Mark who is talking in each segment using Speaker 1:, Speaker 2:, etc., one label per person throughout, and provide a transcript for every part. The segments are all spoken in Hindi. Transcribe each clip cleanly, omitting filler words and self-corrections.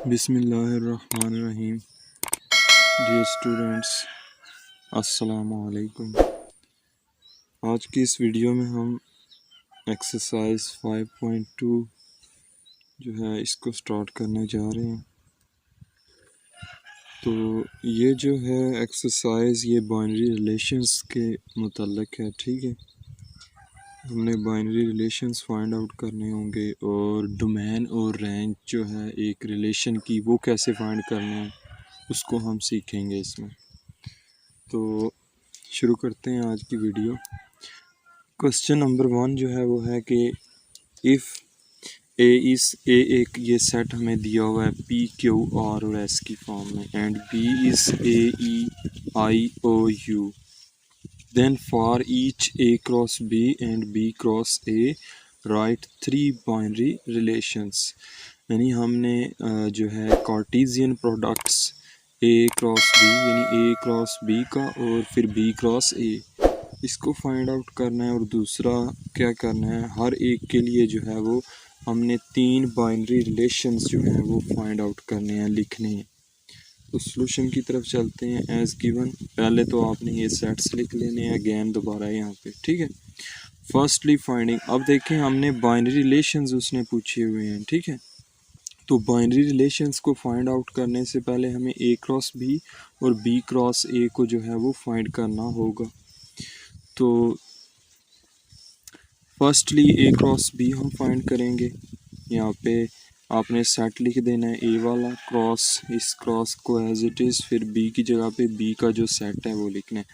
Speaker 1: बिस्मिल्लाहिर्रहमानिर्रहीम। डियर स्टूडेंट्स, अस्सलामु अलैकुम। आज की इस वीडियो में हम एक्सरसाइज 5.2 जो है इसको स्टार्ट करने जा रहे हैं। तो ये जो है एक्सरसाइज ये बाइनरी रिलेशंस के मुतल्लिक़ है, ठीक है। हमने बाइनरी रिलेशंस फाइंड आउट करने होंगे और डोमेन और रेंज जो है एक रिलेशन की वो कैसे फाइंड करना है उसको हम सीखेंगे इसमें। तो शुरू करते हैं आज की वीडियो। क्वेश्चन नंबर 1 जो है वो है कि इफ़ ए एक ये सेट हमें दिया हुआ है पी क्यू आर और एस की फॉर्म में and B is A E I O U, then for each A cross B and B cross A right 3 binary relations. यानी हमने जो है Cartesian products A cross B यानी ए क्रॉस बी का और फिर बी क्रॉस ए इसको फाइंड आउट करना है। और दूसरा क्या करना है, हर एक के लिए जो है वो हमने 3 बाइनरी रिलेशंस जो हैं वो फाइंड आउट करने हैं, लिखने हैं। तो सॉल्यूशन की तरफ चलते हैं एज गिवन। पहले तो आपने ये सेट्स लिख लेने हैं अगेन दोबारा यहाँ पे, ठीक है। फर्स्टली फाइंडिंग, अब देखें हमने बाइनरी रिलेशंस उसने पूछे हुए हैं, ठीक है। तो बाइनरी रिलेशंस को फाइंड आउट करने से पहले हमें ए क्रॉस बी और बी क्रॉस ए को जो है वो फाइंड करना होगा। तो फर्स्टली ए क्रॉस बी हम फाइंड करेंगे। यहाँ पे आपने सेट लिख देना है ए वाला क्रॉस इस क्रॉस को एज इट इज़, फिर बी की जगह पे बी का जो सेट है वो लिखना है।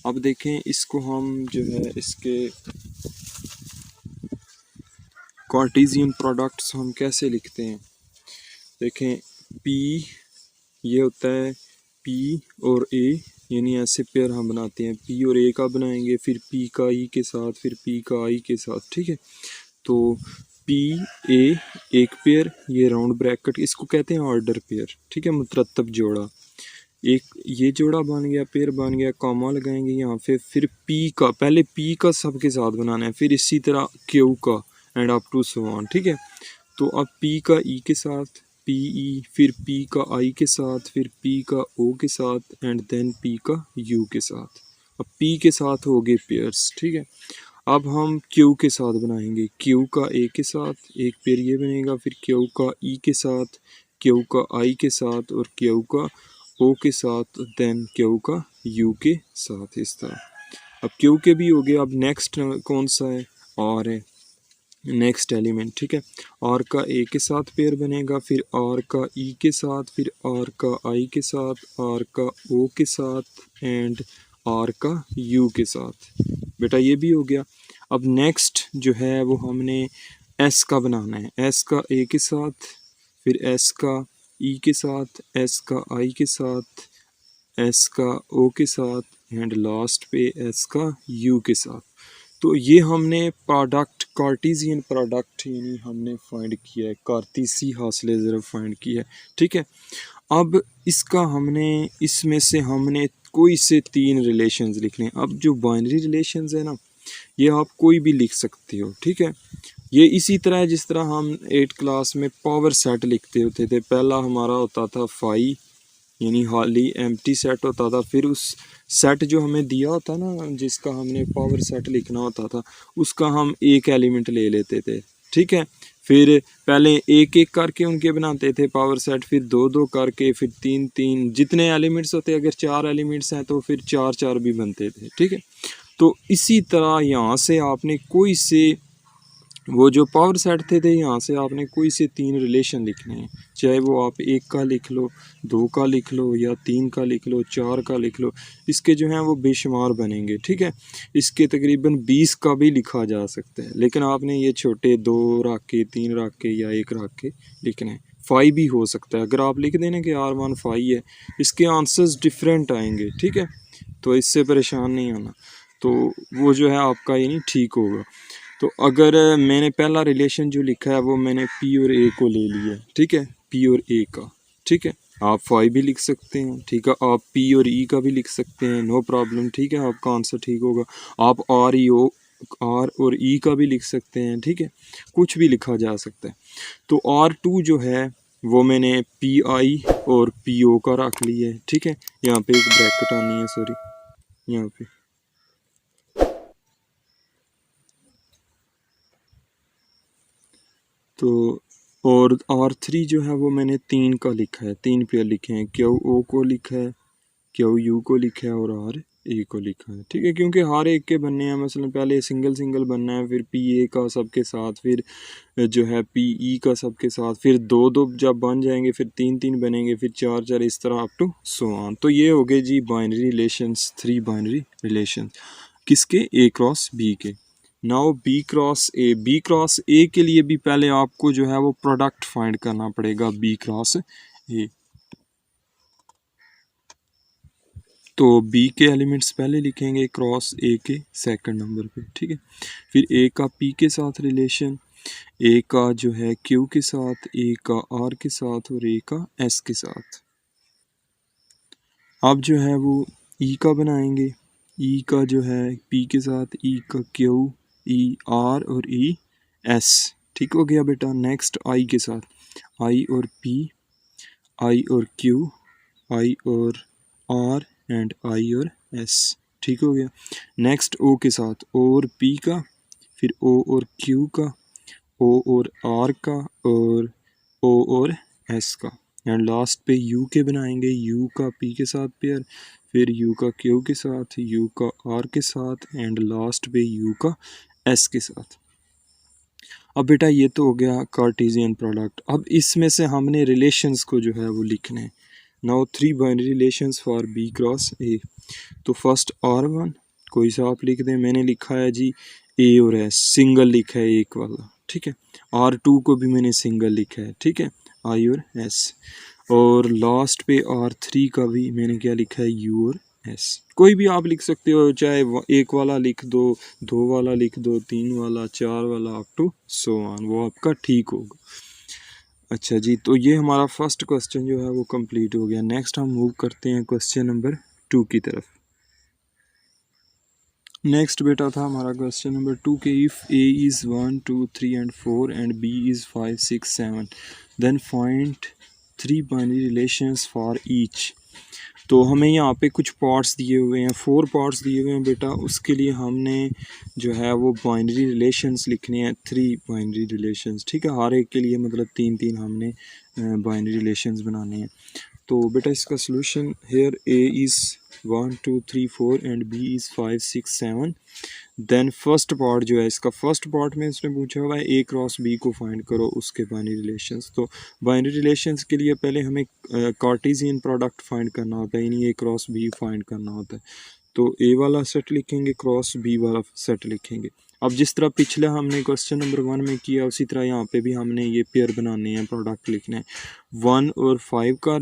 Speaker 1: अब देखें इसको हम जो है इसके कार्टेशियन प्रोडक्ट्स हम कैसे लिखते हैं। देखें पी ये होता है पी और ए, यानी ऐसे पेयर हम बनाते हैं, पी और ए का बनाएंगे, फिर पी का ई के साथ, फिर पी का आई के साथ, ठीक है। तो पी ए एक पेयर, ये राउंड ब्रैकेट इसको कहते हैं ऑर्डर पेयर, ठीक है, मुतरतब जोड़ा। एक ये जोड़ा बन गया, पेयर बन गया, कॉमा लगाएंगे यहाँ पे, फिर पी का पहले पी का सबके साथ बनाना है, फिर इसी तरह क्यू का and up to so on, ठीक है। तो अब पी का ई के साथ पी ई, फिर पी का आई के साथ, फिर पी का ओ के साथ एंड देन पी का यू के साथ। अब पी के साथ हो गए पेयर्स, ठीक है। अब हम क्यू के साथ बनाएंगे, क्यू का ए के साथ एक पेयर ये बनेगा, फिर क्यू का ई के साथ, क्यू का आई के साथ और क्यू का ओ के साथ, देन क्यू का यू के साथ, इस तरह। अब क्यू के भी हो गया। अब नेक्स्ट कौन सा है, आर है नेक्स्ट एलिमेंट, ठीक है। आर का ए के साथ पेयर बनेगा, फिर आर का ई के साथ, फिर आर का आई के साथ, आर का ओ के साथ एंड आर का यू के साथ। बेटा ये भी हो गया। अब नेक्स्ट जो है वो हमने एस का बनाना है, एस का ए के साथ, फिर एस का ई के साथ, एस का आई के साथ, एस का ओ के साथ एंड लास्ट पे एस का यू के साथ। तो ये हमने प्रोडक्ट कार्टेशियन प्रोडक्ट यानी हमने फाइंड किया है, कार्तेसी हासिल ज़रब फाइंड किया है, ठीक है। अब इसका हमने इसमें से हमने कोई से 3 रिलेशंस लिखने हैं। अब जो बाइनरी रिलेशंस है ना, ये आप कोई भी लिख सकते हो, ठीक है। ये इसी तरह है जिस तरह हम 8 क्लास में पावर सेट लिखते होते थे। पहला हमारा होता था फाई यानी हाली एम्प्टी सेट होता था, फिर उस सेट जो हमें दिया होता ना जिसका हमने पावर सेट लिखना होता था उसका हम एक एलिमेंट ले लेते थे, ठीक है। फिर पहले एक एक करके उनके बनाते थे पावर सेट, फिर दो दो करके, फिर तीन तीन, जितने एलिमेंट्स होते, अगर 4 एलिमेंट्स हैं तो फिर 4 4 भी बनते थे, ठीक है। तो इसी तरह यहाँ से आपने कोई से वो जो पावर सेट थे यहाँ से आपने कोई से 3 रिलेशन लिखने हैं, चाहे वो आप 1 का लिख लो, 2 का लिख लो या 3 का लिख लो, 4 का लिख लो। इसके जो हैं वो बेशुमार बनेंगे, ठीक है। इसके तकरीबन 20 का भी लिखा जा सकता है, लेकिन आपने ये छोटे 2 रख के, 3 रख के या 1 रख के लिखने हैं। 5 भी हो सकता है, अगर आप लिख देना कि R1 5 है, इसके आंसर्स डिफरेंट आएंगे, ठीक है। तो इससे परेशान नहीं होना, तो वो जो है आपका यानी ठीक होगा। तो अगर मैंने पहला रिलेशन जो लिखा है वो मैंने पी और ए को ले लिया, ठीक है, पी और ए का, ठीक है। आप 5 भी लिख सकते हैं, ठीक है, आप पी और ई का भी लिख सकते हैं, नो प्रॉब्लम, ठीक है, आपका आंसर ठीक होगा। आप आर और ई का भी लिख सकते हैं, ठीक है, कुछ भी लिखा जा सकता है। तो R2 जो है वो मैंने पी आई और पी ओ का रख लिया है, ठीक है। यहाँ पे एक ब्रैकेट आनी है, सॉरी, यहाँ पे तो, और R3 जो है वो मैंने 3 का लिखा है, 3 पेयर लिखे हैं, क्यू ओ को लिखा है, क्यू यू को लिखा है और आर ए को लिखा है, ठीक है। क्योंकि हर एक के बनने हैं, मसलन पहले सिंगल सिंगल बनना है, फिर पी ए का सबके साथ, फिर जो है पी ई का सबके साथ, फिर दो दो जब बन जाएंगे फिर तीन तीन बनेंगे, फिर चार चार, इस तरह अप टू सो ऑन। तो ये हो गए जी बाइनरी रिलेशंस, 3 बाइनरी रिलेशंस किसके, ए क्रॉस बी के। Now B cross A, B cross A के लिए भी पहले आपको जो है वो प्रोडक्ट फाइंड करना पड़ेगा बी क्रॉस ए। तो बी के एलिमेंट्स पहले लिखेंगे क्रॉस ए के सेकंड नंबर पे, ठीक है। फिर ए का पी के साथ रिलेशन, ए का जो है क्यू के साथ, ए का आर के साथ और ए का एस के साथ। अब जो है वो ई का बनाएंगे, ई का जो है पी के साथ, ई का क्यू, ई आर और ई एस, ठीक हो गया बेटा। नेक्स्ट आई के साथ, आई और पी, आई और क्यू, आई और आर एंड आई और एस, ठीक हो गया। नेक्स्ट ओ के साथ, ओ और पी का, फिर ओ और क्यू का, ओ और आर का और ओ और एस का, एंड लास्ट पे यू के बनाएंगे, यू का पी के साथ पेयर, फिर यू का क्यू के साथ, यू का आर के साथ एंड लास्ट पे यू का एस के साथ। अब बेटा ये तो हो गया कार्टेशियन प्रोडक्ट। अब इसमें से हमने रिलेशंस को जो है वो लिखने हैं। Now 3 binary relations for B cross A. तो फर्स्ट R1 कोई सा आप लिख दें, मैंने लिखा है जी ए और एस, सिंगल लिखा है एक वाला, ठीक है। R2 को भी मैंने सिंगल लिखा है, ठीक है, आई और एस। और लास्ट पे R3 का भी मैंने क्या लिखा है, यू और एस। कोई भी आप लिख सकते हो, चाहे एक वाला लिख दो, दो वाला लिख दो, तीन वाला, चार वाला, अप टू सो ऑन, वो आपका ठीक होगा। अच्छा जी, तो ये हमारा फर्स्ट क्वेश्चन जो है वो कंप्लीट हो गया। नेक्स्ट हम मूव करते हैं क्वेश्चन नंबर 2 की तरफ। नेक्स्ट बेटा था हमारा क्वेश्चन नंबर 2 के if A is 1 2 3 and 4 and B is 5 6 7 then find 3 binary relations for each. तो हमें यहाँ पे कुछ पार्ट्स दिए हुए हैं, 4 पार्ट्स दिए हुए हैं बेटा। उसके लिए हमने जो है वो बाइनरी रिलेशंस लिखने हैं, 3 बाइनरी रिलेशंस, ठीक है। हर एक के लिए मतलब 3 3 हमने बाइनरी रिलेशंस बनाने हैं। तो बेटा इसका solution, here A is 1 2 3 4 and B is 5 6 7। Then first part जो है इसका, फर्स्ट पार्ट में इसने पूछा हुआ है ए क्रॉस बी को फाइंड करो उसके बाइनरी रिलेशंस। तो बाइनरी रिलेशंस के लिए पहले हमें कार्टेशियन प्रोडक्ट फाइंड करना होता है, यानी ए क्रॉस बी फाइंड करना होता है। तो ए वाला सेट लिखेंगे, क्रॉस बी वाला सेट लिखेंगे। अब जिस तरह पिछला हमने क्वेश्चन नंबर 1 में किया, उसी तरह यहाँ पे भी हमने ये पेयर बनाने हैं, प्रोडक्ट लिखना है। 1 और 5 का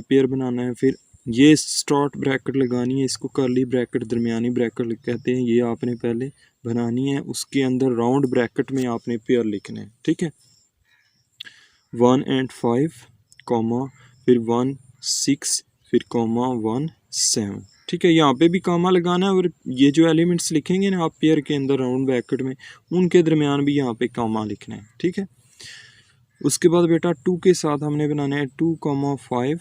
Speaker 1: पेयर बनाना है, फिर ये स्टॉट ब्रैकेट लगानी है, इसको करली ब्रैकेट, दरमियानी ब्रैकेट कहते हैं, ये आपने पहले बनानी है। उसके अंदर राउंड ब्रैकेट में आपने पेयर लिखना है, ठीक है। 1 एंड 5 कॉमा, फिर 1 6, फिर कॉमा 1 7, ठीक है। यहाँ पे भी कॉमा लगाना है, और ये जो एलिमेंट्स लिखेंगे ना आप पेयर के अंदर राउंड ब्रैकेट में, उनके दरमियान भी यहाँ पे कॉमा लिखना है, ठीक है। उसके बाद बेटा 2 के साथ हमने बनाना है 2 कॉमा 5,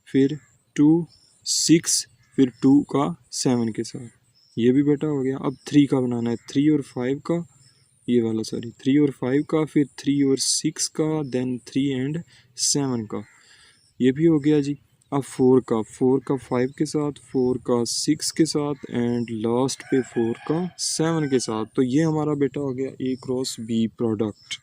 Speaker 1: फिर 2 6, फिर 2 का 7 के साथ, ये भी बेटा हो गया। अब 3 का बनाना है, 3 और 5 का, ये वाला सॉरी, 3 और 5 का, फिर 3 और 6 का, देन 3 एंड 7 का, ये भी हो गया जी। अब 4 का, 4 का 5 के साथ, 4 का 6 के साथ एंड लास्ट पे 4 का 7 के साथ। तो ये हमारा बेटा हो गया ए क्रॉस बी प्रोडक्ट।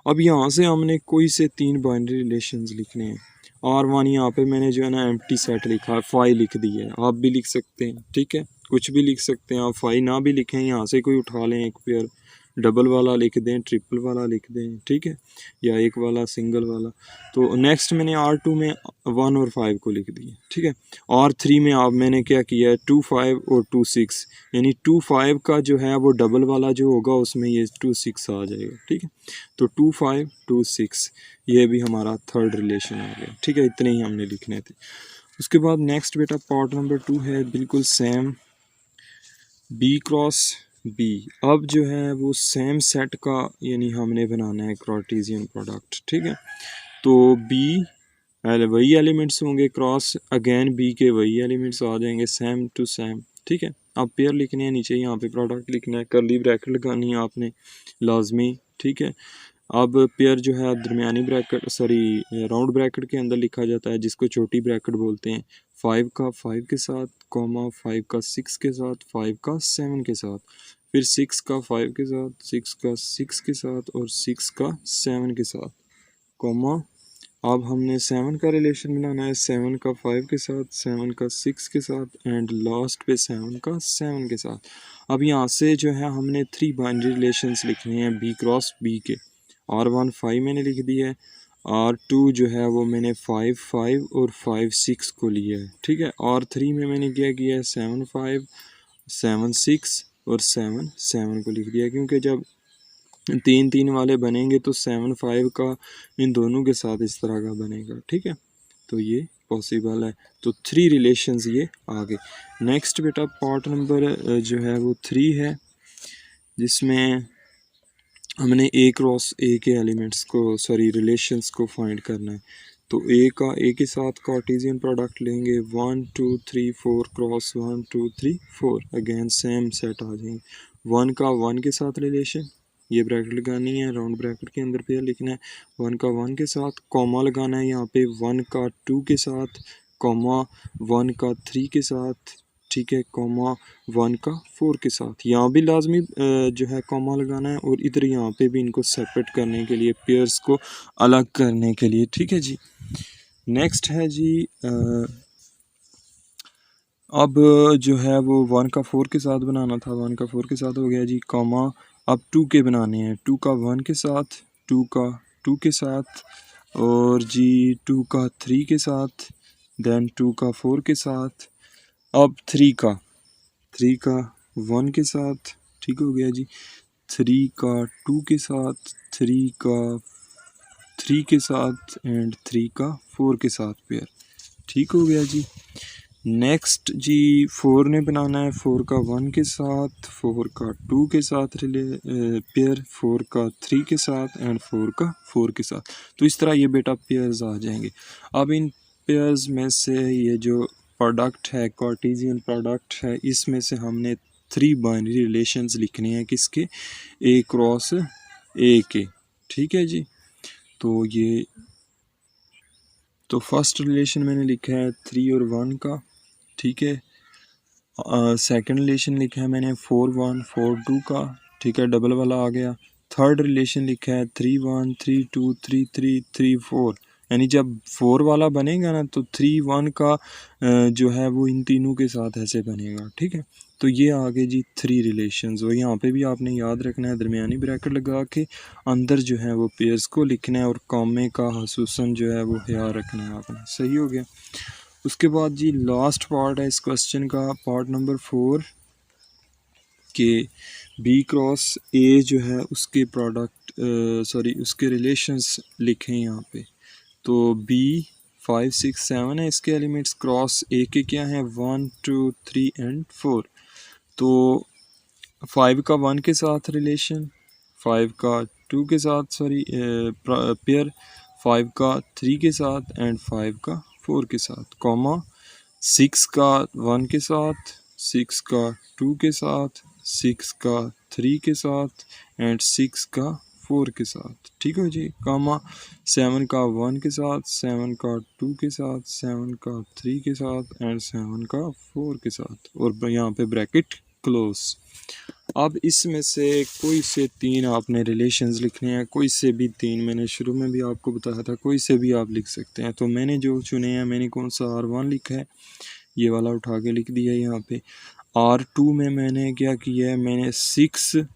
Speaker 1: अब यहाँ से हमने कोई से 3 बाइनरी रिलेशंस लिखने हैं। R1 यहाँ पे मैंने जो है ना एम्प्टी सेट लिखा है, 5 लिख दिया है, आप भी लिख सकते हैं, ठीक है, कुछ भी लिख सकते हैं आप। 5 ना भी लिखें, यहाँ से कोई उठा लें एक पेयर, डबल वाला लिख दें, ट्रिपल वाला लिख दें, ठीक है, या एक वाला सिंगल वाला। तो नेक्स्ट मैंने R2 में 1 और 5 को लिख दिया, ठीक है। R3 में आप मैंने क्या किया है, 2 5 और 2 6, यानी 2 5 का जो है वो डबल वाला जो होगा उसमें ये 2 6 आ जाएगा, ठीक है। तो 2 5 2 6, ये भी हमारा थर्ड रिलेशन आ गया, ठीक है। इतने ही हमने लिखने थे। उसके बाद नेक्स्ट बेटा पार्ट नंबर 2 है, बिल्कुल सेम, बी क्रॉस बी। अब जो है वो सेम सेट का यानी हमने बनाना है कार्टेशियन प्रोडक्ट, ठीक है। तो बी वही एलिमेंट्स होंगे क्रॉस अगेन बी के वही एलिमेंट्स आ जाएंगे सेम टू सेम, ठीक है। अब पेयर लिखने हैं नीचे, यहाँ पे प्रोडक्ट लिखना है, करली ब्रैकेट लगानी है आपने लाजमी, ठीक है। अब पेयर जो है दरमियानी ब्रैकेट राउंड ब्रैकेट के अंदर लिखा जाता है जिसको छोटी ब्रैकेट बोलते हैं। 5 का 5 के साथ कॉमा 5 का 6 के साथ 5 का 7 के साथ, फिर 6 का 5 के साथ 6 का 6 के साथ और 6 का 7 के साथ कॉमा। अब हमने 7 का रिलेशन बनाना है 7 का 5 के साथ 7 का 6 के साथ एंड लास्ट पे 7 का 7 के साथ। अब यहाँ से जो है हमने 3 बाइनरी रिलेशंस लिखने हैं बी क्रॉस बी के। R1 5 मैंने लिख दिया है, R2 जो है वो मैंने 5 5 और 5 6 को लिया है, ठीक है। R3 में मैंने क्या किया है 7 5 7 6 और 7 7 को लिख दिया, क्योंकि जब 3 3 वाले बनेंगे तो 7 5 का इन दोनों के साथ इस तरह का बनेगा, ठीक है। तो ये पॉसिबल है। तो 3 रिलेशंस ये आ गए। नेक्स्ट बेटा पार्ट नंबर जो है वो 3 है, जिसमें हमने ए क्रॉस ए के एलिमेंट्स को रिलेशंस को फाइंड करना है। तो ए के साथ कार्टेशियन प्रोडक्ट लेंगे 1 2 3 4 क्रॉस 1 2 3 4, अगेन सेम सेट आ जाएंगे। 1 का 1 के साथ रिलेशन, ये ब्रैकेट लगानी है, राउंड ब्रैकेट के अंदर पेयर लिखना है। 1 का 1 के साथ कॉमा लगाना है यहाँ पे, 1 का 2 के साथ कॉमा 1 का 3 के साथ, ठीक है, कॉमा 1 का 4 के साथ। यहाँ भी लाजमी जो है कॉमा लगाना है और इधर यहाँ पे भी इनको सेपरेट करने के लिए, पेयर्स को अलग करने के लिए, ठीक है जी। नेक्स्ट है जी अब जो है वो 1 का 4 के साथ बनाना था, 1 का 4 के साथ हो गया जी, कॉमा अब 2 के बनाने हैं, 2 का 1 के साथ 2 का 2 के साथ और जी 2 का 3 के साथ, देन 2 का 4 के साथ, अब 3 का 1 के साथ, ठीक हो गया जी, 3 का 2 के साथ, 3 का 3 के साथ एंड 3 का 4 के साथ पेयर, ठीक हो गया जी। नेक्स्ट जी 4 ने बनाना है 4 का 1 के साथ, 4 का 2 के साथ पेयर, 4 का 3 के साथ एंड 4 का 4 के साथ। तो इस तरह ये बेटा पेयर्स आ जाएंगे। अब इन पेयर्स में से ये जो प्रोडक्ट है कार्टेशियन प्रोडक्ट है, इसमें से हमने 3 बाइनरी रिलेशंस लिखने हैं किसके, ए क्रॉस ए के, ठीक है जी। तो ये तो फर्स्ट रिलेशन मैंने लिखा है 3 और 1 का, ठीक है। सेकंड रिलेशन लिखा है मैंने 4 1 4 2 का, ठीक है, डबल वाला आ गया। थर्ड रिलेशन लिखा है 3 1 3 2 3 3 3 4, यानी जब 4 वाला बनेगा ना तो 3 1 का जो है वो इन तीनों के साथ ऐसे बनेगा, ठीक है। तो ये आगे जी 3 रिलेशंस। और यहाँ पे भी आपने याद रखना है दरमियानी ब्रैकेट लगा के अंदर जो है वो पेयर्स को लिखना है और कॉमे का खसूसन जो है वो ख्याल रखना है आपने। सही हो गया। उसके बाद जी लास्ट पार्ट है इस क्वेश्चन का, पार्ट नंबर 4 के बी क्रॉस ए जो है उसके प्रोडक्ट उसके रिलेशंस लिखें यहाँ पे। तो बी 5 6 7 है, इसके एलिमेंट्स क्रॉस ए के क्या हैं 1 2 3 एंड 4। तो 5 का 1 के साथ रिलेशन, 5 का 2 के साथ पेयर, 5 का 3 के साथ एंड 5 का 4 के साथ, कॉमा 6 का 1 के साथ, 6 का 2 के साथ, 6 का 3 के साथ एंड 6 का 4 के साथ, ठीक है जी, कॉमा 7 का 1 के साथ, 7 का 2 के साथ, 7 का 3 के साथ एंड 7 का 4 के साथ, और यहाँ पे ब्रैकेट क्लोज। अब इसमें से कोई से 3 आपने रिलेशंस लिखने हैं, कोई से भी 3, मैंने शुरू में भी आपको बताया था कोई से भी आप लिख सकते हैं। तो मैंने जो चुने हैं, मैंने कौन सा R1 लिखा है, ये वाला उठा के लिख दिया यहाँ पे। R2 में मैंने क्या किया है, मैंने 6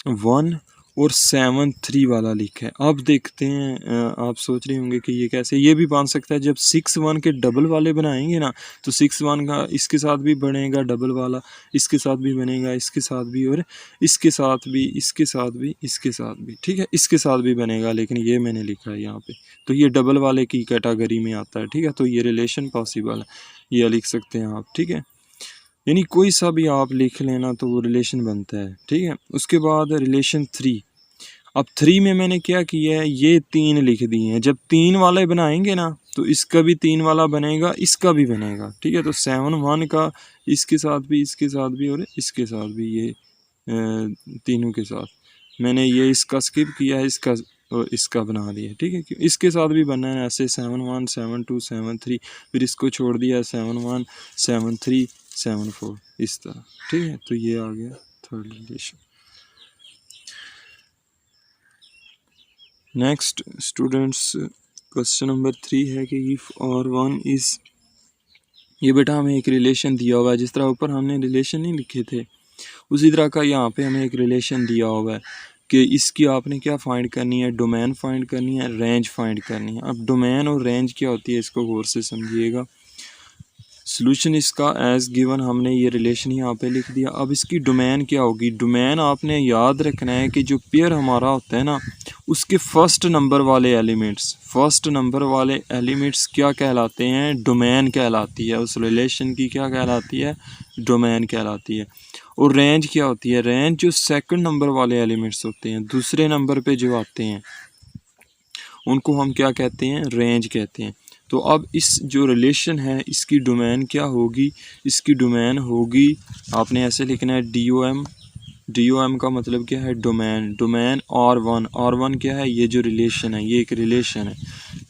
Speaker 1: 1 और 7 3 वाला लिखा है। अब देखते हैं, आप सोच रहे होंगे कि ये कैसे, ये भी बन सकता है जब 6 1 के डबल वाले बनाएंगे ना, तो 6 1 का इसके साथ भी बनेगा डबल वाला, इसके साथ भी बनेगा, इसके साथ भी, और इसके साथ भी, इसके साथ भी, इसके साथ भी, ठीक है, इसके साथ भी बनेगा, लेकिन ये मैंने लिखा है यहाँ पे, तो ये डबल वाले की कैटेगरी में आता है, ठीक है। तो ये रिलेशन पॉसिबल है, ये लिख सकते हैं आप, ठीक है। यानी कोई सा भी आप लिख लेना तो वो रिलेशन बनता है, ठीक है। उसके बाद रिलेशन 3। अब 3 में मैंने क्या किया है, ये 3 लिख दिए हैं। जब 3 वाले बनाएंगे ना तो इसका भी 3 वाला बनेगा, इसका भी बनेगा, ठीक है। तो 7 1 का इसके साथ भी, इसके साथ भी और इसके साथ भी, ये तीनों के साथ मैंने ये इसका स्किप किया है, इसका और इसका बना दिया, ठीक है। इसके साथ भी बनना है ऐसे 7 1 7 2 7 3, फिर इसको छोड़ दिया 7 1 7 3 7 4, इस तरह, ठीक है। तो ये आ गया third relation. Next students, question number 3 है कि इफ़ और 1 इज़, ये बेटा हमें एक रिलेशन दिया हुआ है, जिस तरह ऊपर हमने रिलेशन नहीं लिखे थे उसी तरह का यहाँ पे हमें एक रिलेशन दिया हुआ है कि इसकी आपने क्या फाइंड करनी है, डोमेन फाइंड करनी है, रेंज फाइंड करनी है। अब डोमेन और रेंज क्या होती है इसको गौर से समझिएगा। सोल्यूशन इसका एज गिवन, हमने ये रिलेशन यहाँ पे लिख दिया। अब इसकी डोमेन क्या होगी, डोमेन आपने याद रखना है कि जो पेयर हमारा होता है ना उसके फर्स्ट नंबर वाले एलिमेंट्स, फर्स्ट नंबर वाले एलिमेंट्स क्या कहलाते हैं, डोमेन कहलाती है। उस रिलेशन की क्या कहलाती है, डोमेन कहलाती है। और रेंज क्या होती है, रेंज जो सेकंड नंबर वाले एलिमेंट्स होते हैं, दूसरे नंबर पे जो आते हैं उनको हम क्या कहते हैं, रेंज कहते हैं। तो अब इस जो रिलेशन है इसकी डोमेन क्या होगी, इसकी डोमेन होगी, आपने ऐसे लिखना है DOM। DOM का मतलब क्या है, डोमेन। डोमेन R1 क्या है, ये जो रिलेशन है ये एक रिलेशन है।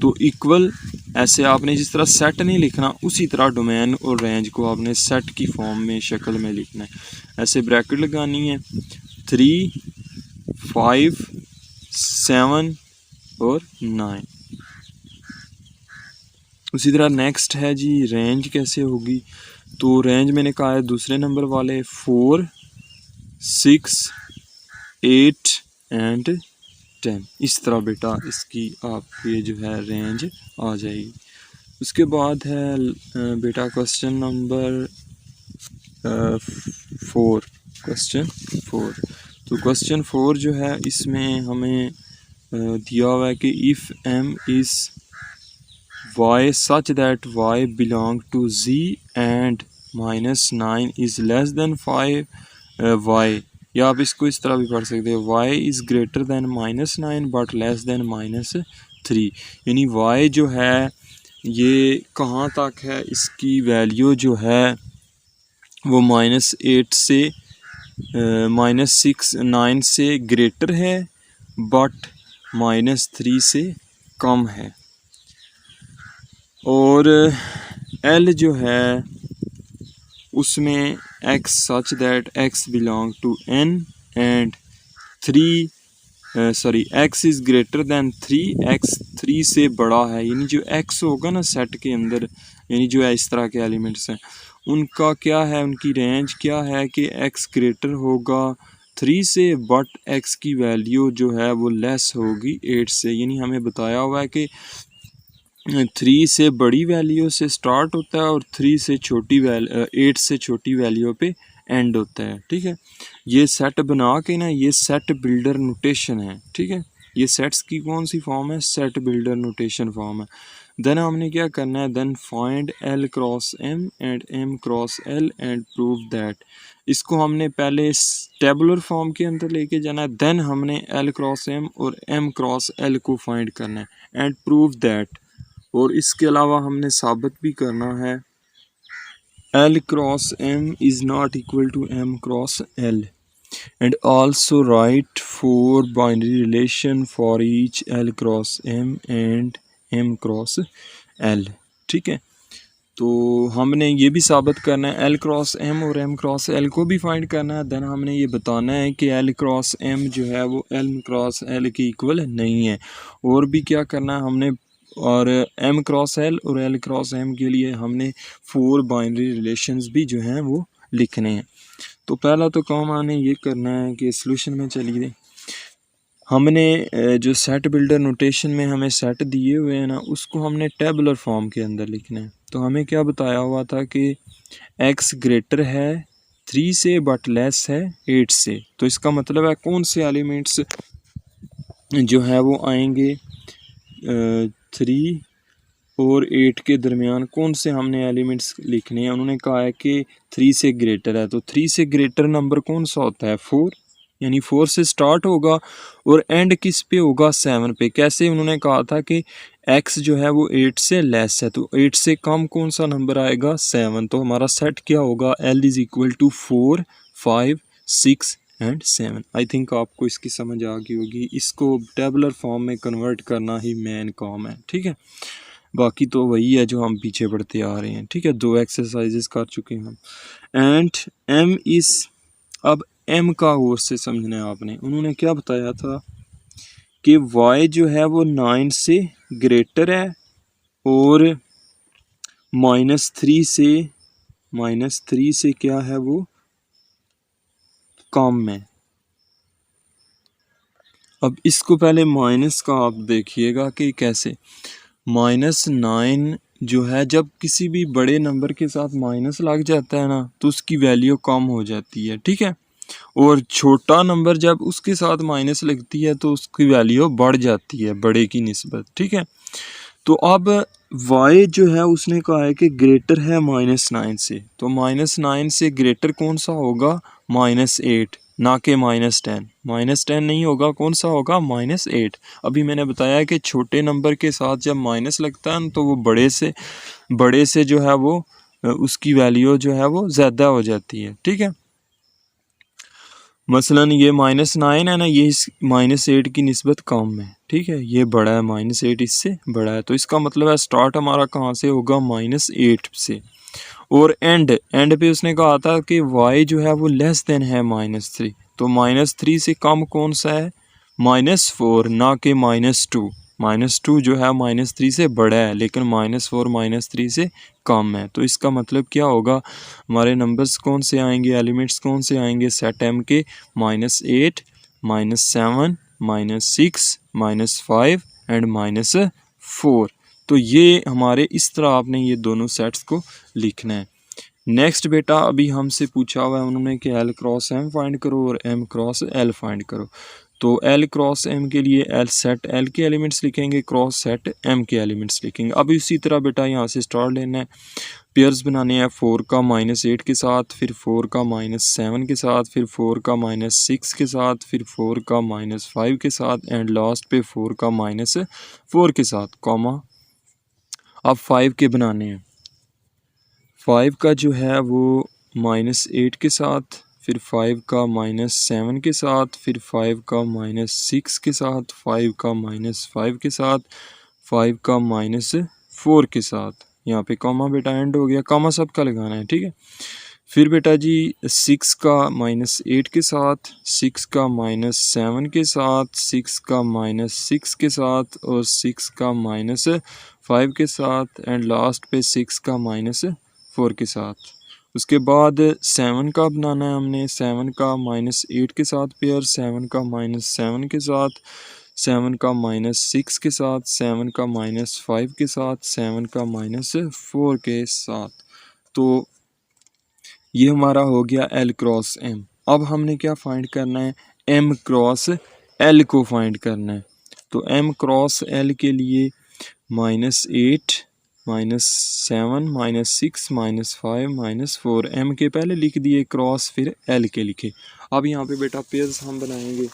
Speaker 1: तो इक्वल, ऐसे आपने जिस तरह सेट नहीं लिखना उसी तरह डोमेन और रेंज को आपने सेट की फॉर्म में, शक्ल में लिखना है। ऐसे ब्रैकेट लगानी है 3 5 7 और 9। उसी तरह नेक्स्ट है जी रेंज कैसे होगी, तो रेंज मैंने कहा है दूसरे नंबर वाले 4 6 8 एंड 10, इस तरह बेटा इसकी आप ये जो है रेंज आ जाएगी। उसके बाद है बेटा क्वेश्चन नंबर 4, क्वेश्चन 4। तो क्वेश्चन 4 जो है इसमें हमें दिया हुआ है कि if m is y such that y belong to z and -9 is less than 5 y, या आप इसको इस तरह भी पढ़ सकते हो, y is greater than -9 but less than -3। यानी y जो है ये कहाँ तक है, इसकी वैल्यू जो है वो -8 से -9 से ग्रेटर है बट -3 से कम है। और L जो है उसमें x such that x belong to n and 3 x is greater than 3, x 3 से बड़ा है। यानी जो x होगा ना सेट के अंदर, यानी जो है इस तरह के एलिमेंट्स हैं उनका क्या है, उनकी रेंज क्या है कि x ग्रेटर होगा 3 से बट x की वैल्यू जो है वो लेस होगी 8 से। यानी हमें बताया हुआ है कि 3 से बड़ी वैल्यू से स्टार्ट होता है और 3 से छोटी 8 से छोटी वैल्यू पे एंड होता है, ठीक है। ये सेट बना के ना, ये सेट बिल्डर नोटेशन है, ठीक है। ये सेट्स की कौन सी फॉर्म है, सेट बिल्डर नोटेशन फॉर्म है। देन हमने क्या करना है, then find L cross M and M cross L and prove that. इसको हमने पहले टेबुलर फॉर्म के अंदर लेके जाना है, देन हमने L क्रॉस M और M क्रॉस L को फाइंड करना है एंड प्रूव दैट। और इसके अलावा हमने साबित भी करना है L cross M is not equal to M cross L and also write 4 binary relation for each L cross M and M cross L, ठीक है। तो हमने ये भी साबित करना है L क्रॉस M और M क्रॉस L को भी फाइंड करना है। देन हमने ये बताना है कि L क्रॉस M जो है वो L क्रॉस L के इक्वल नहीं है। और भी क्या करना है हमने, और M क्रॉस L और L क्रॉस M के लिए हमने 4 बाइनरी रिलेशंस भी जो हैं वो लिखने हैं। तो पहला तो काम हमने ये करना है कि सॉल्यूशन में चलिए, हमने जो सेट बिल्डर नोटेशन में हमें सेट दिए हुए हैं ना उसको हमने टेबुलर फॉर्म के अंदर लिखना है। तो हमें क्या बताया हुआ था कि x ग्रेटर है 3 से बट लेस है 8 से। तो इसका मतलब है कौन से एलिमेंट्स जो है वो आएंगे 3 और 8 के दरमियान कौन से हमने एलिमेंट्स लिखने हैं। उन्होंने कहा है कि 3 से ग्रेटर है, तो 3 से ग्रेटर नंबर कौन सा होता है, 4, यानी 4 से स्टार्ट होगा और एंड किस पे होगा, 7 पे। कैसे, उन्होंने कहा था कि x जो है वो 8 से लेस है, तो 8 से कम कौन सा नंबर आएगा, 7। तो हमारा सेट क्या होगा, L is equal to 4, 5, 6 and 7। I think आपको इसकी समझ आ गई होगी। इसको टेबुलर फॉर्म में कन्वर्ट करना ही मेन काम है, ठीक है। बाकी तो वही है जो हम पीछे पढ़ते आ रहे हैं, ठीक है। 2 एक्सरसाइजेस कर चुके हैं हम। एंड m इज, अब m का और से समझना है आपने। उन्होंने क्या बताया था कि y जो है वो 9 से ग्रेटर है और -3 से क्या है, वो कम है। अब इसको पहले माइनस का आप देखिएगा कि कैसे, -9 जो है, जब किसी भी बड़े नंबर के साथ माइनस लग जाता है ना, तो उसकी वैल्यू कम हो जाती है, ठीक है। और छोटा नंबर जब उसके साथ माइनस लगती है तो उसकी वैल्यू बढ़ जाती है बड़े की निस्बत, ठीक है। तो अब y जो है उसने कहा है कि ग्रेटर है -9 से, तो -9 से ग्रेटर कौन सा होगा, -8, ना कि -10। -10 नहीं होगा, कौन सा होगा, -8। अभी मैंने बताया कि छोटे नंबर के साथ जब माइनस लगता है तो वो बड़े से जो है वो उसकी वैल्यू जो है वो ज़्यादा हो जाती है, ठीक है। मसलन ये -9 है ना, ये इस -8 की निस्बत कम है, ठीक है। ये बड़ा है, -8 इससे बड़ा है, तो इसका मतलब है स्टार्ट हमारा कहाँ से होगा, -8 से। और एंड पे उसने कहा था कि y जो है वो लेस देन है -3, तो -3 से कम कौन सा है, -4, ना कि -2। -2 जो है -3 से बड़ा है, लेकिन -4 -3 से कम है। तो इसका मतलब क्या होगा, हमारे नंबर्स कौन से आएंगे, एलिमेंट्स कौन से आएंगे सेट m के, -8, -7, -6, -5 एंड -4। तो ये हमारे इस तरह आपने ये दोनों सेट्स को लिखना है। नेक्स्ट बेटा, अभी हमसे पूछा हुआ है उन्होंने कि L क्रॉस M फाइंड करो और M क्रॉस L फाइंड करो। तो L क्रॉस M के लिए L सेट L के एलिमेंट्स लिखेंगे, क्रॉस सेट M के एलिमेंट्स लिखेंगे। अब इसी तरह बेटा यहाँ से स्टार्ट लेना है, पेयर्स बनाने हैं 4 का -8 के साथ, फिर 4 का -7 के साथ, फिर 4 का -6 के साथ, फिर 4 का -5 के साथ एंड लास्ट पे 4 का -4 के साथ, कॉमा। अब 5 के बनाने हैं, 5 का जो है वो -8 के साथ, फिर 5 का -7 के साथ, फिर 5 का -6 के साथ, 5 का -5 के साथ, 5 का -4 के साथ। यहाँ पे कॉमा बेटा एंड हो गया, कॉमा सबका लगाना है, ठीक है। फिर बेटा जी 6 का -8 के साथ, 6 का -7 के साथ, 6 का -6 के साथ और 6 का -5 के साथ एंड लास्ट पे 6 का -4 के साथ। उसके बाद 7 का बनाना है हमने, 7 का -8 के साथ पेयर, 7 का -7 के साथ, 7 का -6 के साथ, 7 का -5 के साथ, 7 का -4 के साथ। तो ये हमारा हो गया L क्रॉस M। अब हमने क्या फाइंड करना है, M क्रॉस L को फाइंड करना है। तो M क्रॉस L के लिए -8, -7, -6, -5, -4, M के पहले लिख दिए क्रॉस, फिर L के लिखे। अब यहाँ पे बेटा पेयर्स हम बनाएंगे,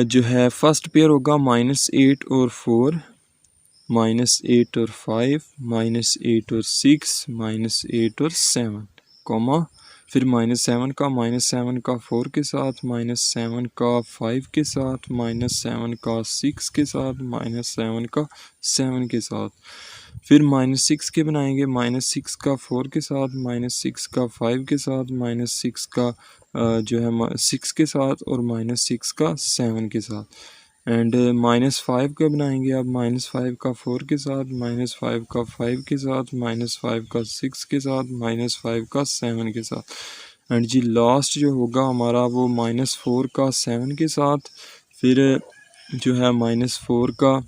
Speaker 1: जो है फर्स्ट पेयर होगा -8 और 4, -8 और 5, -8 और 6, -8 और 7, कॉमा। फिर -7 का 4 के साथ, -7 का 5 के साथ, -7 का 6 के साथ, -7 का 7 के साथ। फिर -6 के बनाएंगे, -6 का 4 के साथ, -6 का 5 के साथ, -6 का जो है 6 के साथ और -6 का 7 के साथ। एंड -5 का बनाएंगे अब, -5 का 4 के साथ, -5 का 5 के साथ, -5 का 6 के साथ, -5 का 7 के साथ। एंड जी लास्ट जो होगा हमारा वो -4 का 7 के साथ, फिर जो है -4 का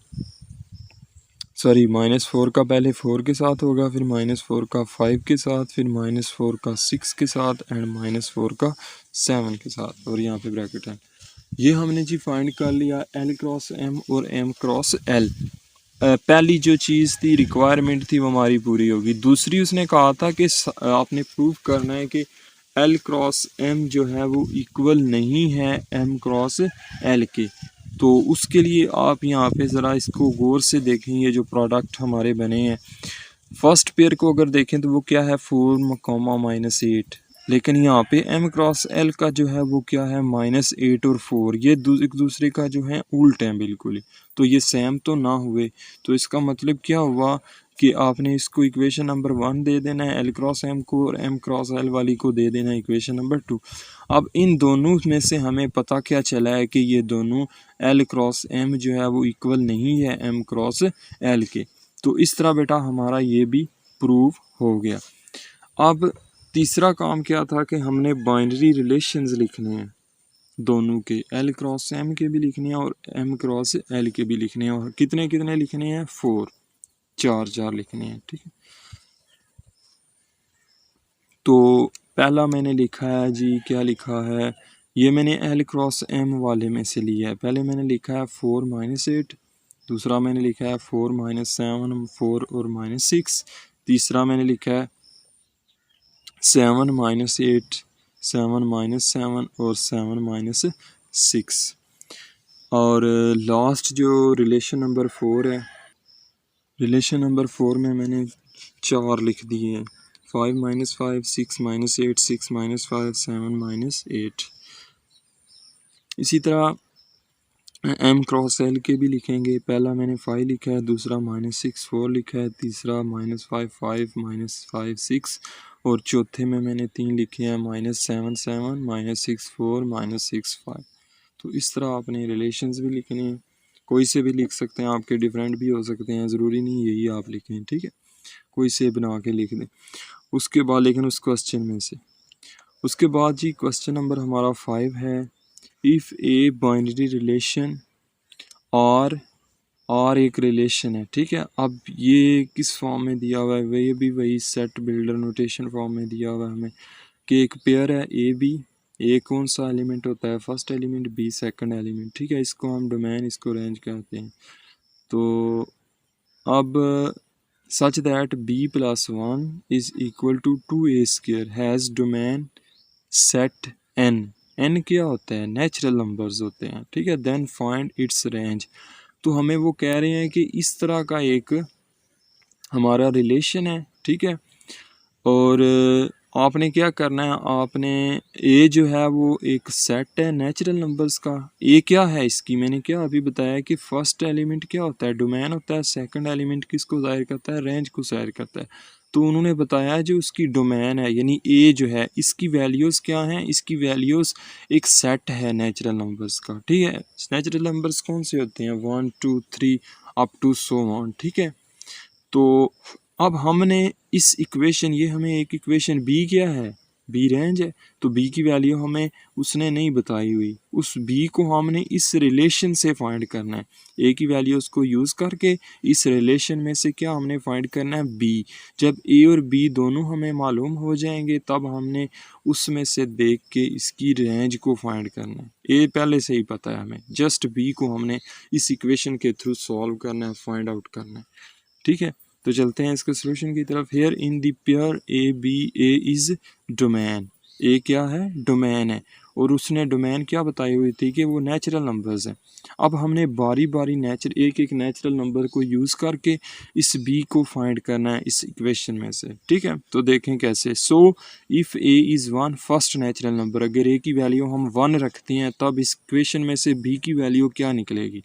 Speaker 1: -4 का पहले 4 के साथ होगा, फिर -4 का 5 के साथ, फिर -4 का 6 के साथ एंड -4 का 7 के साथ, और यहाँ पे ब्रैकेट है। ये हमने जी फाइंड कर लिया L क्रॉस M और M क्रॉस L। पहली जो चीज़ थी रिक्वायरमेंट थी वो हमारी पूरी होगी। दूसरी उसने कहा था कि आपने प्रूव करना है कि L क्रॉस M जो है वो इक्वल नहीं है M क्रॉस L के। तो उसके लिए आप यहाँ पे ज़रा इसको गौर से देखें। ये जो प्रोडक्ट हमारे बने हैं फर्स्ट पेयर को अगर देखें तो वो क्या है 4, -8, लेकिन यहाँ पे M क्रॉस L का जो है वो क्या है -8 और 4। ये एक दूसरे का जो है उल्ट है बिल्कुल ही। तो ये सेम तो ना हुए। तो इसका मतलब क्या हुआ कि आपने इसको इक्वेशन नंबर 1 दे देना है L क्रॉस M को, और M क्रॉस L वाली को दे देना है इक्वेशन नंबर 2। अब इन दोनों में से हमें पता क्या चला है कि ये दोनों L क्रॉस M जो है वो इक्वल नहीं है M क्रॉस L के। तो इस तरह बेटा हमारा ये भी प्रूव हो गया। अब तीसरा काम क्या था कि हमने बाइनरी रिलेशंस लिखने हैं दोनों के, L क्रॉस M के भी लिखने हैं और M क्रॉस L के भी लिखने हैं। और कितने कितने लिखने हैं 4 लिखने हैं। ठीक है, तो पहला मैंने लिखा है जी, क्या लिखा है, ये मैंने L क्रॉस M वाले में से लिया है। पहले मैंने लिखा है 4 - 8, दूसरा मैंने लिखा है 4 - 7, 4 और -6, तीसरा मैंने लिखा है 7 - 8, 7 - 7 और 7 - 6। और लास्ट जो रिलेशन नंबर 4 है, रिलेशन नंबर 4 में मैंने 4 लिख दिए हैं, 5 - 5, 6 - 8, 6 - 5, 7 - 8। इसी तरह M क्रॉस L के भी लिखेंगे। पहला मैंने 5 लिखा है, दूसरा -6 4 लिखा है, तीसरा -5 5, -5 6 और चौथे में मैंने 3 लिखे हैं, -7 7, -6 4, -6 5। तो इस तरह आपने रिलेशंस भी लिखने हैं, कोई से भी लिख सकते हैं, आपके डिफरेंट भी हो सकते हैं, ज़रूरी नहीं यही आप लिखें। ठीक है, कोई से बना के लिख दें। उसके बाद लेकिन उस क्वेश्चन में से, उसके बाद जी क्वेश्चन नंबर हमारा 5 है, इफ़ ए बाइनरी रिलेशन और एक रिलेशन है। ठीक है, अब ये किस फॉर्म में दिया हुआ है, ये भी वही सेट बिल्डर नोटेशन फॉर्म में दिया हुआ है हमें कि एक पेयर है ए बी, ए कौन सा एलिमेंट होता है first element, B second element. ठीक है, इसको हम डोमेन, इसको रेंज कहते हैं। तो अब such that b + 1 is equal to 2a² has domain set n क्या होता है, नेचुरल नंबर्स होते हैं। ठीक है, देन फाइंड इट्स रेंज। तो हमें वो कह रहे हैं कि इस तरह का एक हमारा रिलेशन है। ठीक है, और आपने क्या करना है, आपने ए जो है वो एक सेट है नेचुरल नंबर्स का। ए क्या है इसकी, मैंने क्या अभी बताया कि फर्स्ट एलिमेंट क्या होता है, डोमेन होता है, सेकंड एलिमेंट किसको जाहिर करता है, रेंज को जाहिर करता है। तो उन्होंने बताया जो उसकी डोमेन है यानी ए जो है, इसकी वैल्यूज़ क्या हैं, इसकी वैल्यूज़ एक सेट है नेचुरल नंबर्स का। ठीक है, नेचुरल नंबर्स कौन से होते हैं, 1 2 3 अप टू सो ऑन। ठीक है, तो अब हमने इस इक्वेशन, ये हमें एक इक्वेशन बी क्या है, बी रेंज है, तो बी की वैल्यू हमें उसने नहीं बताई हुई, उस बी को हमने इस रिलेशन से फाइंड करना है। ए की वैल्यू उसको यूज़ करके इस रिलेशन में से क्या हमने फाइंड करना है, बी। जब ए और बी दोनों हमें मालूम हो जाएंगे तब हमने उसमें से देख के इसकी रेंज को फाइंड करना है। ए पहले से ही पता है हमें, जस्ट बी को हमने इस इक्वेशन के थ्रू सॉल्व करना है, फाइंड आउट करना है। ठीक है, तो चलते हैं इसके सोल्यूशन की तरफ। Here in the pair A B, A is domain, A क्या है, डोमेन है, और उसने डोमेन क्या बताई हुई थी कि वो नेचुरल नंबर्स हैं। अब हमने बारी बारी एक एक नेचुरल नंबर को यूज़ करके इस बी को फाइंड करना है इस इक्वेशन में से। ठीक है, तो देखें कैसे। So if A is 1 first natural number, अगर ए की वैल्यू हम 1 रखते हैं तब इस इक्वेशन में से बी की वैल्यू क्या निकलेगी।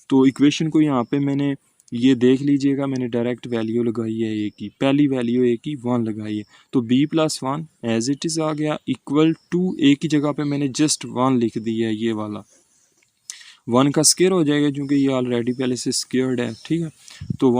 Speaker 1: तो इक्वेशन को यहाँ पे मैंने ये देख लीजिएगा, मैंने डायरेक्ट वैल्यू लगाई है ए की, पहली वैल्यू ए की 1 लगाई है, तो b + 1 एज इट इज़ आ गया, इक्वल टू ए की जगह पे मैंने जस्ट 1 लिख दिया है, ये वाला 1 का स्क्वायर हो जाएगा क्योंकि ये ऑलरेडी पहले से स्क्वायर्ड है। ठीक है, तो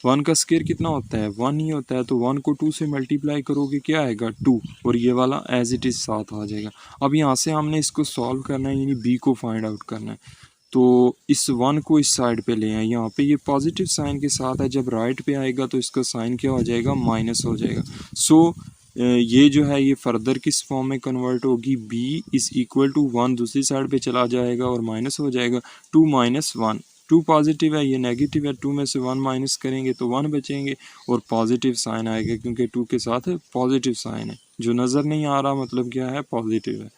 Speaker 1: 1 का स्क्वायर कितना होता है, 1 ही होता है, तो 1 को 2 से मल्टीप्लाई करोगे क्या आएगा 2, और ये वाला एज इट इज़ साथ आ जाएगा। अब यहाँ से हमने इसको सॉल्व करना है, यानी बी को फाइंड आउट करना है। तो इस 1 को इस साइड पे ले आए, यहाँ पे ये पॉजिटिव साइन के साथ है, जब राइट पे आएगा तो इसका साइन क्या हो जाएगा, माइनस हो जाएगा। सो ये जो है ये फर्दर किस फॉर्म में कन्वर्ट होगी, b इज़ इक्वल टू 1 दूसरी साइड पे चला जाएगा और माइनस हो जाएगा, 2 - 1 टू पॉजिटिव है, ये नेगेटिव है, टू में से वन माइनस करेंगे तो वन बचेंगे और पॉजिटिव साइन आएगा क्योंकि टू के साथ पॉजिटिव साइन है। जो नज़र नहीं आ रहा मतलब क्या है, पॉजिटिव है।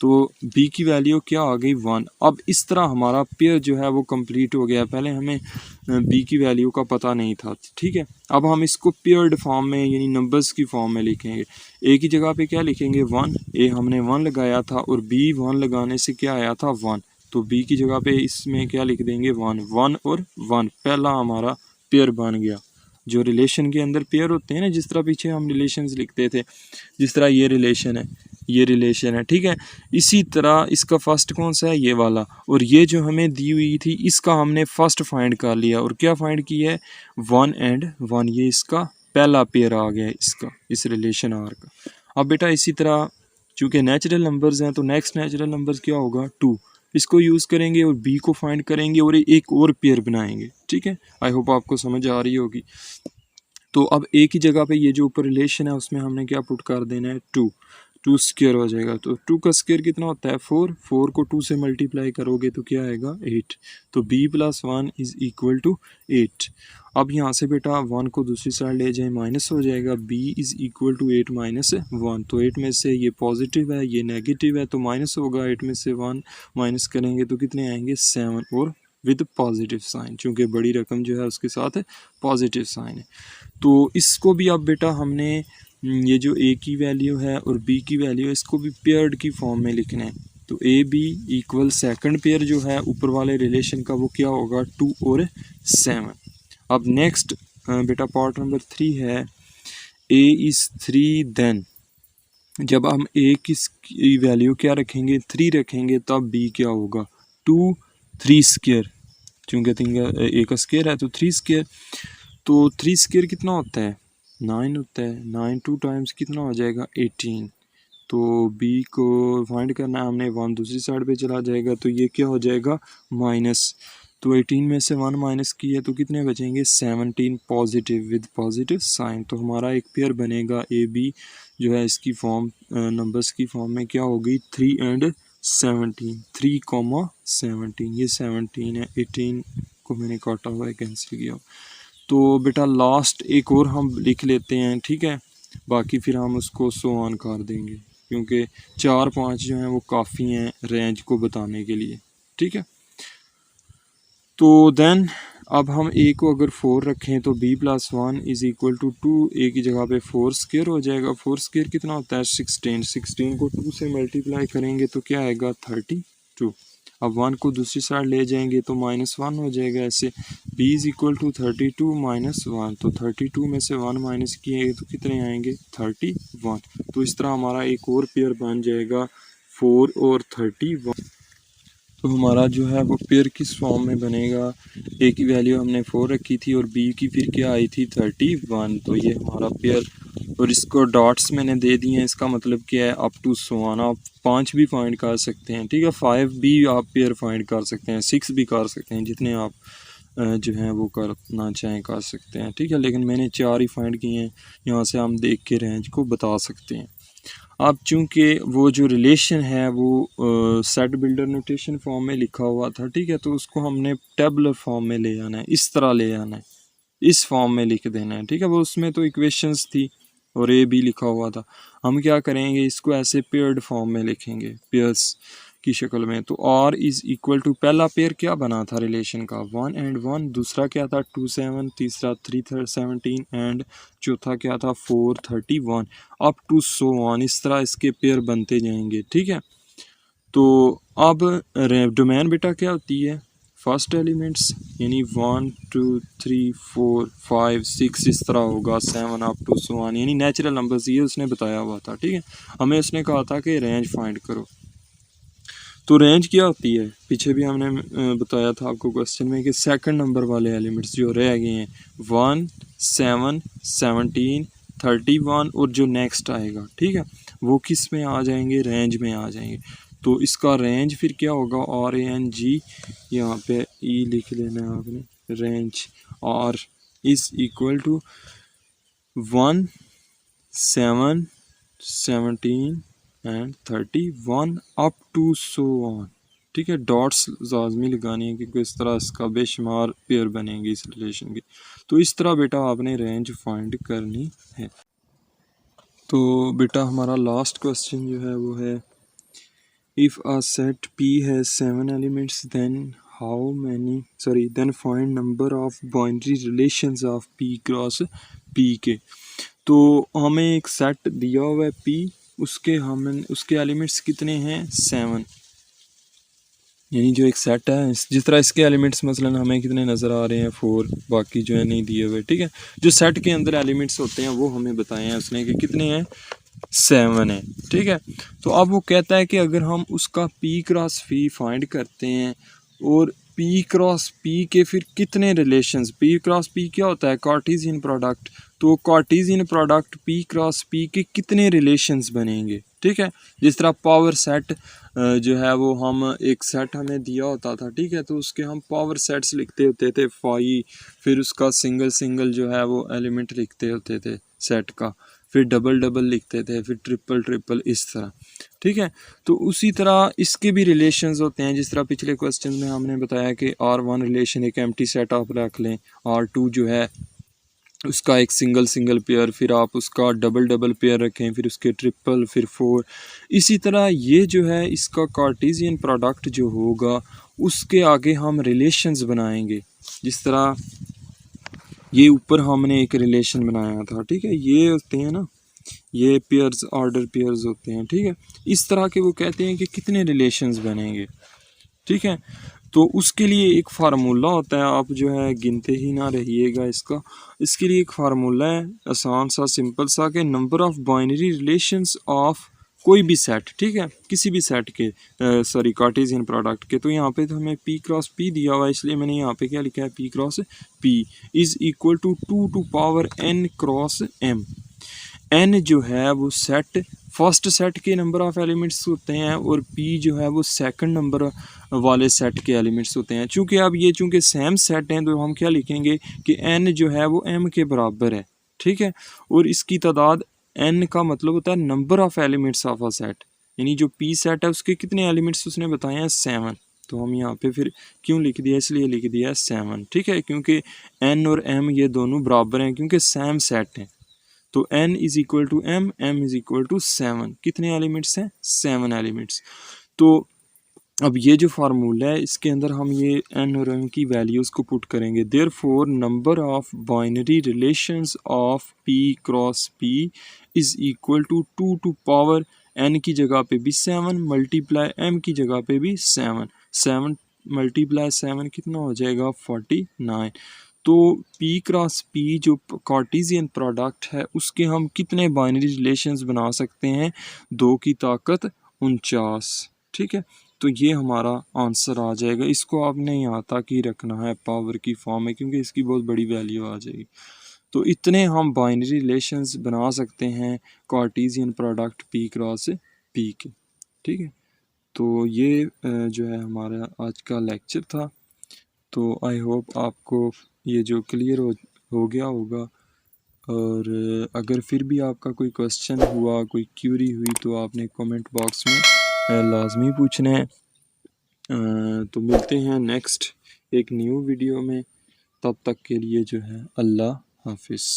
Speaker 1: तो b की वैल्यू क्या आ गई 1। अब इस तरह हमारा पेयर जो है वो कंप्लीट हो गया। पहले हमें b की वैल्यू का पता नहीं था, ठीक है। अब हम इसको पेयर्ड फॉर्म में यानी नंबर्स की फॉर्म में लिखेंगे। a की जगह पे क्या लिखेंगे 1, a हमने 1 लगाया था और b 1 लगाने से क्या आया था 1, तो b की जगह पे इसमें क्या लिख देंगे 1, 1 और 1, पहला हमारा पेयर बन गया। जो रिलेशन के अंदर पेयर होते हैं ना, जिस तरह पीछे हम रिलेशंस लिखते थे, जिस तरह ये रिलेशन है, ये रिलेशन है, ठीक है। इसी तरह इसका फर्स्ट कौन सा है, ये वाला, और ये जो हमें दी हुई थी इसका हमने फर्स्ट फाइंड कर लिया। और क्या फाइंड किया है 1 एंड 1, ये इसका पहला पेयर आ गया इसका, इस रिलेशन आर का। अब बेटा इसी तरह चूँकि नेचुरल नंबर्स हैं तो नेक्स्ट नेचुरल नंबर्स क्या होगा 2, इसको यूज़ करेंगे और b को फाइंड करेंगे और एक और पेयर बनाएंगे, ठीक है। आई होप आपको समझ आ रही होगी। तो अब a की जगह पे ये जो ऊपर रिलेशन है उसमें हमने क्या पुट कर देना है 2, 2 स्क्वायर हो जाएगा। तो 2 का स्क्वायर कितना होता है 4, 4 को 2 से मल्टीप्लाई करोगे तो क्या आएगा 8। तो b plus 1 is equal to 8। अब यहाँ से बेटा 1 को दूसरी साइड ले जाए माइनस हो जाएगा, b is equal to 8 minus 1। तो 8 में से ये पॉजिटिव है, ये नेगेटिव है, तो माइनस होगा। 8 में से 1 माइनस करेंगे तो कितने आएंगे 7 और विद पॉजिटिव साइन, चूँकि बड़ी रकम जो है उसके साथ पॉजिटिव साइन है। तो इसको भी अब बेटा हमने ये जो a की वैल्यू है और b की वैल्यू है इसको भी पेयर्ड की फॉर्म में लिखना है। तो a b equal second pair जो है ऊपर वाले रिलेशन का वो क्या होगा 2 और 7। अब नेक्स्ट बेटा पार्ट नंबर 3 है a इज़ 3 देन, जब हम a की वैल्यू क्या रखेंगे 3 रखेंगे तब b क्या होगा 2 3 स्क्वायर, चूँकि a का स्क्वायर है तो 3 स्क्वायर। तो 3 स्क्वायर कितना होता है 9 होता है, 9 2 टाइम्स कितना हो जाएगा 18। तो b को फाइंड करना है हमने, 1 दूसरी साइड पे चला जाएगा तो ये क्या हो जाएगा माइनस। तो 18 में से 1 माइनस किया तो कितने बचेंगे 17 पॉजिटिव विद पॉजिटिव साइन। तो हमारा एक पेयर बनेगा ए बी जो है इसकी फॉर्म नंबर्स की फॉर्म में क्या होगी 3 एंड 17, 3,17, ये 17 है, 18 को मैंने काटा हुआ है कैंसिल किया। तो बेटा लास्ट एक और हम लिख लेते हैं, ठीक है, बाकी फिर हम उसको सो ऑन कर देंगे क्योंकि 4 5 जो हैं वो काफ़ी हैं रेंज को बताने के लिए, ठीक है। तो देन अब हम a को अगर 4 रखें तो b plus 1 is equal to 2, a की जगह पे 4 स्क्वायर हो जाएगा। 4 स्क्वायर कितना होता है 16, 16 को 2 से मल्टीप्लाई करेंगे तो क्या आएगा 32। अब 1 को दूसरी साइड ले जाएंगे तो -1 हो जाएगा। ऐसे b is equal to 32 minus 1, तो 32 में से 1 माइनस किए तो कितने आएंगे 31। तो इस तरह हमारा एक और पेयर बन जाएगा 4 और 31। तो हमारा जो है वो पेयर किस फॉर्म में बनेगा, a की वैल्यू हमने 4 रखी थी और b की फिर क्या आई थी 31। तो ये हमारा पेयर, और इसको डॉट्स मैंने दे दिए हैं, इसका मतलब क्या है अप टू सो ऑन। आप 5 भी फाइंड कर सकते हैं, ठीक है, 5 भी आप पेयर फाइंड कर सकते हैं, 6 भी कर सकते हैं, जितने आप जो है वो करना चाहें कर सकते हैं, ठीक है। लेकिन मैंने 4 ही फाइंड किए हैं, यहाँ से हम देख के रेंज को बता सकते हैं। अब चूंकि वो जो रिलेशन है वो सेट बिल्डर नोटेशन फॉर्म में लिखा हुआ था, ठीक है, तो उसको हमने टेबलर फॉर्म में ले आना है, इस तरह ले आना है, इस फॉर्म में लिख देना है, ठीक है। वो उसमें तो इक्वेशंस थी और ए भी लिखा हुआ था, हम क्या करेंगे इसको ऐसे पेयर्ड फॉर्म में लिखेंगे, पेयर्स की शक्ल में। तो r इज़ इक्वल टू पहला पेयर क्या बना था रिलेशन का 1 एंड 1, दूसरा क्या था 2 7, तीसरा 3 17 एंड चौथा क्या था 4 31 अप टू सो ऑन। इस तरह इसके पेयर बनते जाएंगे, ठीक है। तो अब डोमेन बेटा क्या होती है फर्स्ट एलिमेंट्स, यानी 1 2 3 4 5 6 इस तरह होगा 7 अप टू सो ऑन, यानी नेचुरल नंबर्स ये उसने बताया हुआ था, ठीक है। हमें उसने कहा था कि रेंज फाइंड करो। तो रेंज क्या होती है, पीछे भी हमने बताया था आपको क्वेश्चन में कि सेकंड नंबर वाले एलिमेंट्स जो रह गए हैं 1 7 17 31 और जो नेक्स्ट आएगा, ठीक है, वो किस में आ जाएंगे रेंज में आ जाएंगे। तो इसका रेंज फिर क्या होगा RANG, यहाँ पे ई लिख लेना है आपने, range R is equal to 1 7 17 and 31 up to so on, ठीक है, डॉट्स लाजमी लगानी है क्योंकि इस तरह इसका बेशुमार पेयर बनेंगे इस रिलेशन के। तो इस तरह बेटा आपने रेंज फाइंड करनी है। तो बेटा हमारा लास्ट क्वेश्चन जो है वो है, if a set P has 7 elements then find number of binary relations of P cross P के। तो हमें एक सेट दिया हुआ है P, उसके एलिमेंट्स कितने हैं 7, यानी जो एक सेट है जिस तरह इसके एलिमेंट्स मसलन हमें कितने नज़र आ रहे हैं 4, बाकी जो है नहीं दिए हुए। ठीक है, जो सेट के अंदर एलिमेंट्स होते हैं वो हमें बताए हैं उसने कि कितने हैं 7 है। ठीक है, तो अब वो कहता है कि अगर हम उसका P क्रॉस P फाइंड करते हैं और P क्रॉस P के फिर कितने रिलेशंस, P क्रॉस P क्या होता है कार्टेशियन प्रोडक्ट, तो Cartesian product P cross P के कितने रिलेशंस बनेंगे। ठीक है, जिस तरह पावर सेट जो है वो हम एक सेट हमें दिया होता था, ठीक है, तो उसके हम पावर सेट्स लिखते होते थे 5, फिर उसका सिंगल सिंगल जो है वो एलिमेंट लिखते होते थे सेट का, फिर डबल डबल लिखते थे, फिर ट्रिपल ट्रिपल, इस तरह। ठीक है, तो उसी तरह इसके भी रिलेशंस होते हैं, जिस तरह पिछले क्वेश्चन में हमने बताया कि R1 रिलेशन एक एम्प्टी सेट आप रख लें, R2 जो है उसका एक सिंगल सिंगल पेयर, फिर आप उसका डबल डबल पेयर रखें, फिर उसके ट्रिपल, फिर 4। इसी तरह ये जो है इसका कार्टेशियन प्रोडक्ट जो होगा उसके आगे हम रिलेशंस बनाएंगे। जिस तरह ये ऊपर हमने एक रिलेशन बनाया था, ठीक है, ये होते हैं ना, ये पेयर्स ऑर्डर पेयर्स होते हैं। ठीक है, इस तरह के वो कहते हैं कि कितने रिलेशंस बनेंगे। ठीक है, तो उसके लिए एक फार्मूला होता है, आप जो है गिनते ही ना रहिएगा इसके लिए एक फार्मूला है आसान सा सिंपल सा, कि number of binary relations of कोई भी सेट, ठीक है, किसी भी सेट के कार्टेशियन प्रोडक्ट के। तो यहाँ पे तो हमें P क्रॉस P दिया हुआ है, इसलिए मैंने यहाँ पे क्या लिखा है P cross P is equal to 2 to power n cross m। n जो है वो सेट फर्स्ट सेट के नंबर ऑफ एलिमेंट्स होते हैं और p जो है वो सेकंड नंबर वाले सेट के एलिमेंट्स होते हैं। चूँकि सेम सेट हैं तो हम क्या लिखेंगे कि n जो है वो m के बराबर है। ठीक है, और इसकी तादाद n का मतलब होता है number of elements of a set, यानी जो p सेट है उसके कितने एलिमेंट्स उसने बताए हैं 7। तो हम यहाँ पे फिर क्यों लिख दिया, इसलिए लिख दिया है 7। ठीक है, क्योंकि n और m ये दोनों बराबर हैं क्योंकि सेम सेट हैं। तो n is equal to m, m is equal to 7। कितने एलिमेंट्स हैं 7 एलिमेंट्स। तो अब ये जो फार्मूला है इसके अंदर हम ये n और m की वैल्यूज़ को पुट करेंगे। Therefore number of binary relations of p cross p is equal to 2 to power n की जगह पे भी 7 मल्टीप्लाई m की जगह पे भी 7। 7 मल्टीप्लाई 7 कितना हो जाएगा 49। तो P क्रॉस P जो कार्टेशियन प्रोडक्ट है उसके हम कितने बाइनरी रिलेशंस बना सकते हैं 2 की ताकत 49। ठीक है, तो ये हमारा आंसर आ जाएगा। इसको आपने यहाँ तक ही रखना है पावर की फॉर्म में क्योंकि इसकी बहुत बड़ी वैल्यू आ जाएगी। तो इतने हम बाइनरी रिलेशंस बना सकते हैं Cartesian product P cross P के। ठीक है, तो ये जो है हमारा आज का लेक्चर था। तो आई होप आपको ये जो क्लियर हो गया होगा, और अगर फिर भी आपका कोई क्वेश्चन हुआ, कोई क्यूरी हुई तो आपने कमेंट बॉक्स में लाजमी पूछना है। तो मिलते हैं नेक्स्ट एक न्यू वीडियो में, तब तक के लिए जो है अल्लाह हाफिज़।